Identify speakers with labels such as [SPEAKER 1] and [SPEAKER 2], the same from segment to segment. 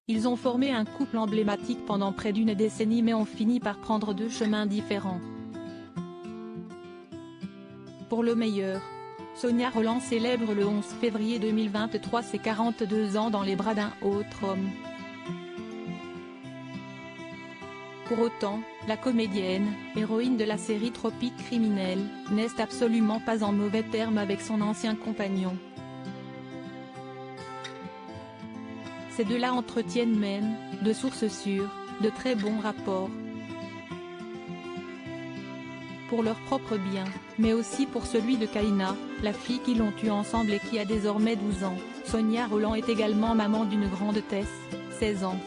[SPEAKER 1] Ils ont formé un couple emblématique pendant près d'une décennie mais ont fini par prendre deux chemins différents. Pour le meilleur, Sonia Rolland célèbre le 11 février 2023 ses 42 ans dans les bras d'un autre homme. Pour autant, la comédienne, héroïne de la série Tropique criminel, n'est absolument pas en mauvais termes avec son ancien compagnon. Ces deux-là entretiennent même, de sources sûres, de très bons rapports. Pour leur propre bien, mais aussi pour celui de Kaina, la fille qu'ils ont eue ensemble et qui a désormais 12 ans, Sonia Rolland est également maman d'une grande Tess, 16 ans.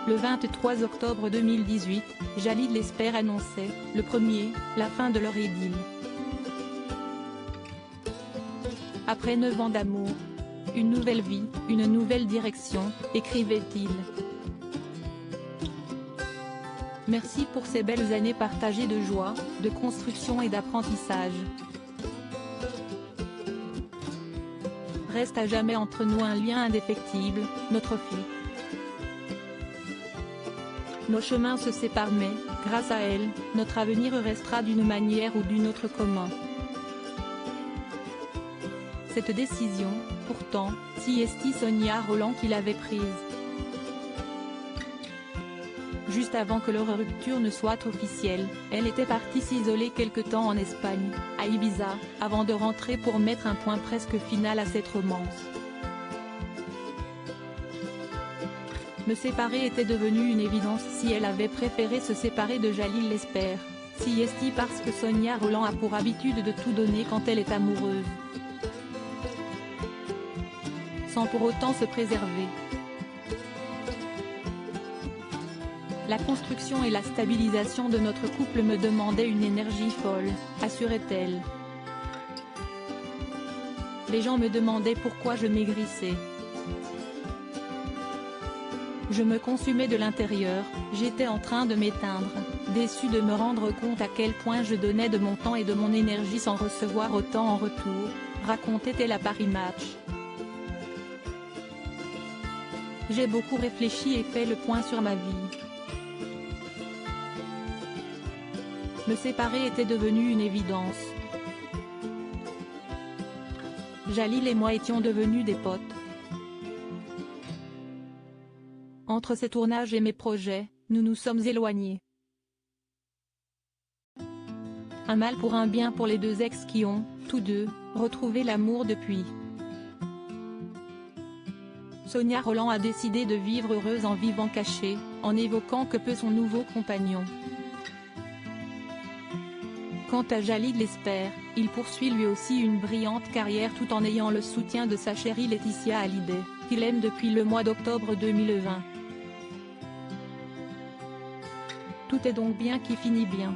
[SPEAKER 1] Le 23 octobre 2018, Jalil Lesper annonçait, le premier, la fin de leur idylle. Après 9 ans d'amour, une nouvelle vie, une nouvelle direction, écrivait-il. Merci pour ces belles années partagées de joie, de construction et d'apprentissage. Reste à jamais entre nous un lien indéfectible, notre fille. Nos chemins se séparent mais, grâce à elle, notre avenir restera d'une manière ou d'une autre commun. Cette décision, pourtant, c'est Sonia Rolland qui l'avait prise. Juste avant que leur rupture ne soit officielle, elle était partie s'isoler quelque temps en Espagne, à Ibiza, avant de rentrer pour mettre un point presque final à cette romance. Me séparer était devenu une évidence si elle avait préféré se séparer de Jalil Lesper, parce que Sonia Rolland a pour habitude de tout donner quand elle est amoureuse. Sans pour autant se préserver. La construction et la stabilisation de notre couple me demandaient une énergie folle, assurait-elle. Les gens me demandaient pourquoi je maigrissais. Je me consumais de l'intérieur, j'étais en train de m'éteindre, déçue de me rendre compte à quel point je donnais de mon temps et de mon énergie sans recevoir autant en retour, racontait-elle à Paris Match. J'ai beaucoup réfléchi et fait le point sur ma vie. Me séparer était devenu une évidence. Jalil et moi étions devenus des potes. Entre ces tournages et mes projets, nous nous sommes éloignés. Un mal pour un bien pour les deux ex qui ont, tous deux, retrouvé l'amour depuis. Sonia Rolland a décidé de vivre heureuse en vivant cachée, en évoquant que peu son nouveau compagnon. Quant à Jalil Lesper, il poursuit lui aussi une brillante carrière tout en ayant le soutien de sa chérie Laetitia Hallyday, qu'il aime depuis le mois d'octobre 2020. Tout est donc bien qui finit bien.